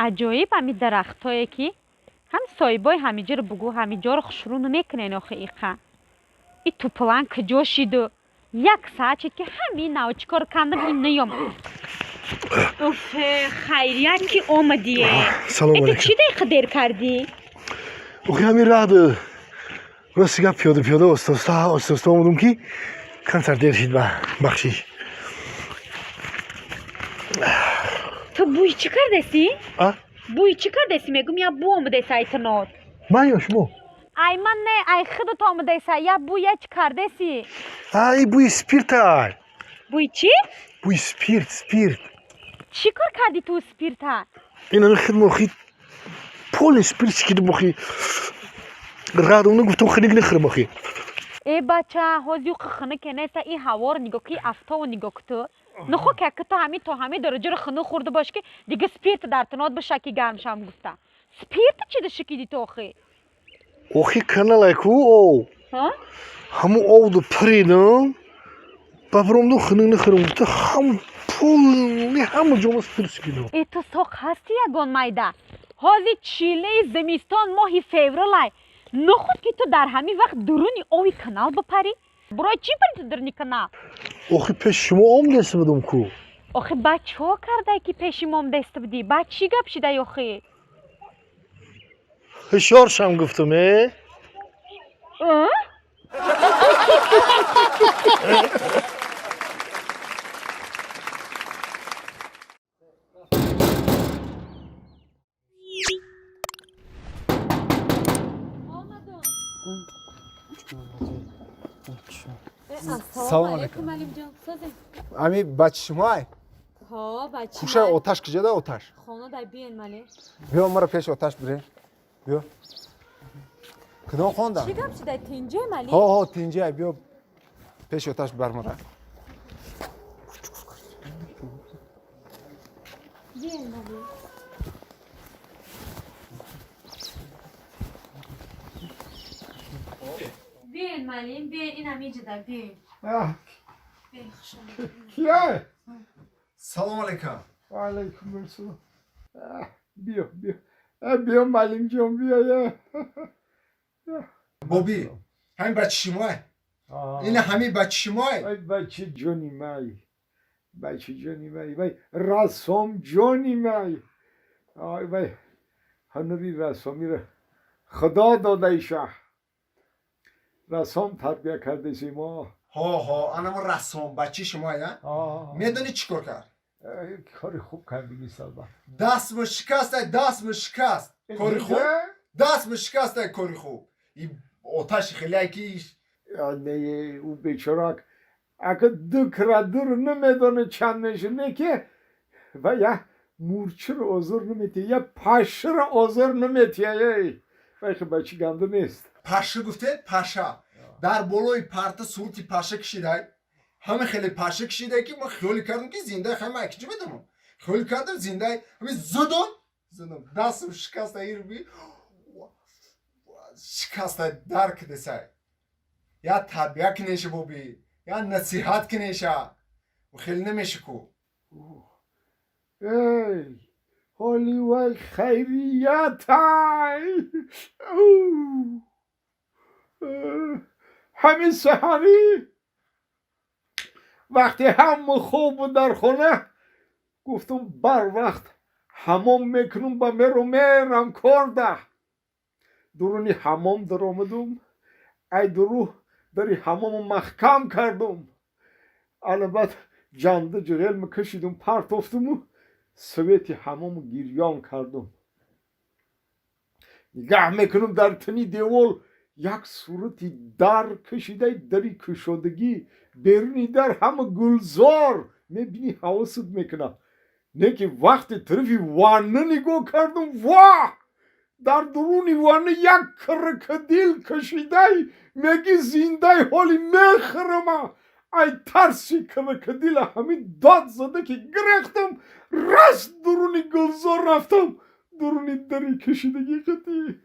عجایب همی درختایی که هم سایبای همیجا رو بگو همیجا رو خشرونو میکنین آخه ایقا ای تو پلان کجا شیدو یک ساعت شد که همین نو چیکار کندم این نیم اوف خیریت که آمدیه سلام علیکم چی دقیقه دیر کردی؟ اوخی همین راه ده راستی که پیاده استاستا آمدم که کنسر دیر شد بخشیش تو بوی چی کردسی؟ بوی چی کردسی میگم یا بو آمده سای تنات من یا شما؟ ای من نه ای خودت آمده سای یا بوی چی کردسی؟ ای بوی سپیرت های بوی چی؟ بوی سپیرت چی کار کردی تو سپیرت ها؟ این همه خیلی مخی پول سپیرت شکیده مخی رادونه گفتم خیلی نخره مخی ای بچه هازیو خنه که نیسته ای هوا رو نگاه که افتا و نگاه که نخو که تو همی درجه رو خنه خورده باش که دیگه سپیرت در تنات به شکی گرمشم گفته سپیرت چی ده شکیدی تو آخی؟ آخی کنه لایکو او همو او دو پریدم بابرم دو خنه نخره گفته هم پول همو جامعه سپیرت شکیده ای تو ساق هستی یگان مایده هازی چیله زمستان ماهی فیورالای نخود که تو در همین وقت درونی اوی کانال بپری؟ برای چی پری تو درونی کانال؟ آخی پیش شما آم دسته بدم کو آخی بچه ها کرده که پیشی مام دسته بدی؟ بچه چی گپ شده آخی؟ هشارشم گفتم سلام علیکم امی بچه شمای؟ ها بچه خوشه آتش کجا ده آتش؟ خانه دای بیان مالی بیا مرا پیش آتش بره بیا کدام خواندم؟ چی گپ شده تینجه مالی؟ ها تینجه بیا پیش آتش بر مرا بیان مالی بیان مالی بیان این همی جده بیان کیه؟ سلام علیکم و علیکم السلام بیا معلم جان بیا بابی همین بچه شمای؟ این همین بچه شمای؟ بچه جانی مای رسام جانی مای وای هنری رسامی را خدا داده ایشه رسام تربیه کرده سی ما انا رسام بچه شمای میدونی چی کار کرد؟ کاری خوب کردی سلبا دست مو شکست کاری خوب دست مو شکست کاری خوب این آتش خیلی ایکیش نه او بیچارک اگه دکره در نمیدانه چند نشونه که و یا مورچه رو آزار نمیتیه یا پشه رو آزار نمیتیه وای خب بچه گنده نیست پشه گفته پشه در بالای پرت صورتی پشه کشیده همه خیلی پشه کشیده که ما خیلی کردم که زنده همه اکیجه بدم خیلی کردم زنده همه زدم دستم شکست ایر بی شکست درک دسته یا تربیه کنیشه بابی یا نصیحت کنیشه و خیلی نمیشه کو ای حالی وای خیریت همین سحری وقتی هم خوب در خونه گفتم بر وقت حمام میکنم با میرم کرده درونی حمام در آمدم ای درو داری حمام محکم کردم البته جنده جریل میکشیدم پرت افتم و سویتی حمام گیریان کردم نگه میکنم در تنی دیوال یک صورتی در کشیده دری کشادگی بیرونی در همه گلزار میبینی حواست میکنه نه که وقتی طرفی وانه نگاه کردم واه در درونی وانه یک کرکدیل کشیده میگی زنده حالی میخرم ای ترسی کرکدیل همین داد زده که گرفتم راست درونی گلزار رفتم درونی دری کشیدگی کتی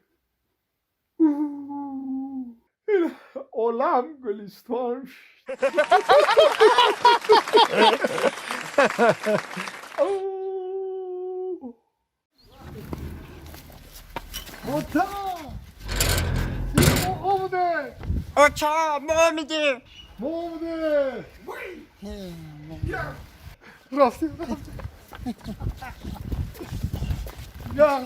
این عالم گلستان اوتا این آمده آچا ما میدیم آمده رفتی یا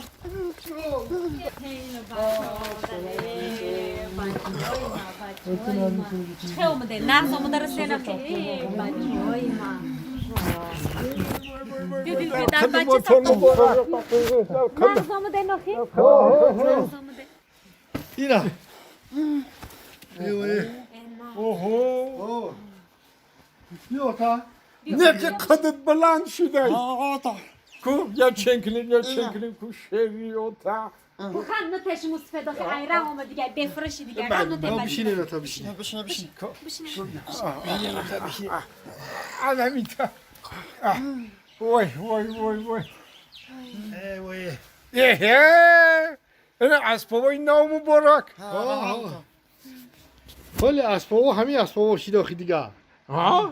چه اومده؟ نغز اومده رسیده خیلی بچه‌های ما دیدی در بچه تا نغز اومده نخی؟ نغز اومده اینا اوه یوتا نه که قدت بلند شده کو یا چنکلین کو شویوتا تو خم نتش مصفدا که ایران اومد دیگه بفرشی دیگه خم نتش بشینه تا بشینه انا میتا وای انا اسبابای نو مبارک کل اسبابا همین اسبابا شیداخی دیگه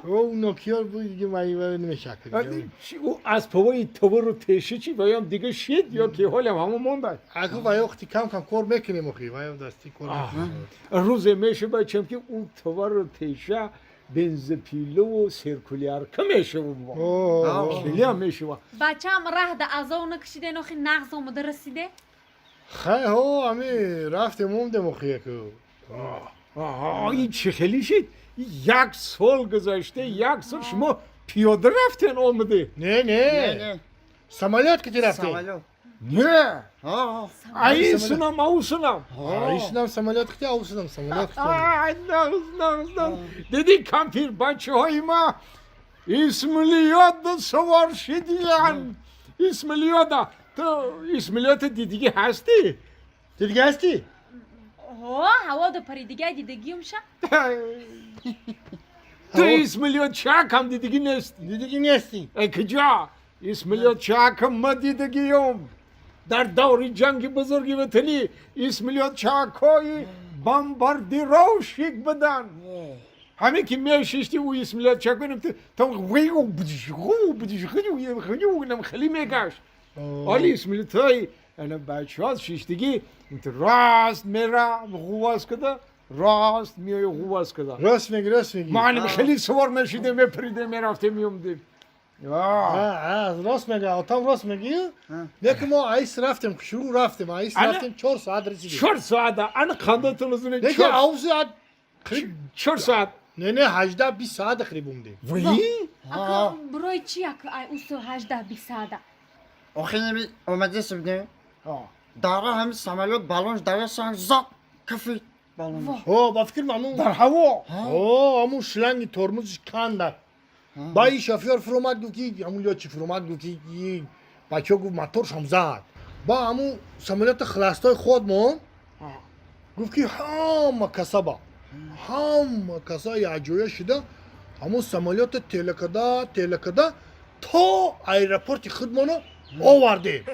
او نوکیار بود دیگه مایی نمیشکل او اسبابای تو رو تشه چی ویم دیگه شید یا که حالم همون مونده اگه وای وقتی کم کار میکنیم اخی وای دستی کار روز میشه بچم که اون تو رو تشه بنزپیلو و سرکولیار کمیشه و خیلی هم میشه بچه هم راه ده از اون نکشیده نخی نغز اومده رسیده خیلی ها همی رفته مومده مخیه که این چه خیلی شید یک سال گذاشته یک سال شما پیاده رفتین آمده نه سمالیات که رفته نه این سنم او سنم ایشنم سمالیات که او سنم سمالیات که نغز دیدی کمپیر بچه های ما اسمالیات سوار شدیان اسمالیات تو اسمالیات دیدگی هستی؟ دیدگی هستی؟ هوا دو پری دیگه دیدگی میشه تو اسمالیات چاکم دیدگی نیستی ای کجا اسمالیات چاکم ما دیدگیم در دور جنگ بزرگی وطنی اسمالیات چاکای بمباردیروشیک بدن همین که میششتی او اسمالیات چاک کنیم تو ویگو بدیش خیلی میگشت حالی اسمالیات های انا بچه ها ششتگی راست میره غواز کده راست میای غواز کده راست میگی معنی خیلی سوار میشیده میپریده میرفته میومده راست میگی آتام راست میگی لیکن ما ایس رفتیم شروع رفتیم ایس رفتیم 4 ساعت رسیدیم 4 ساعت انا خندتون از اونه لیکن او ساعت 4 ساعت نه 18 20 ساعت خریب بومده وی اکا برای چی اکا اوسو 18 20 ساعت آخه نمی اومده سبنه داره همین سمالیات بالونش داره سان زاپ کفی بالونش با فکر مامون در هوا همون شلنگ ترمزش کنده با این شافیار فرومد گفت که همون یا چی فرومد گفت که بچه گفت موتورش هم زد با همون سمالیات خلاصتای خودمون گفت که همه کسا یا جویا شده همون سمالیات تلکده تا ایرپورت خودمونو آورده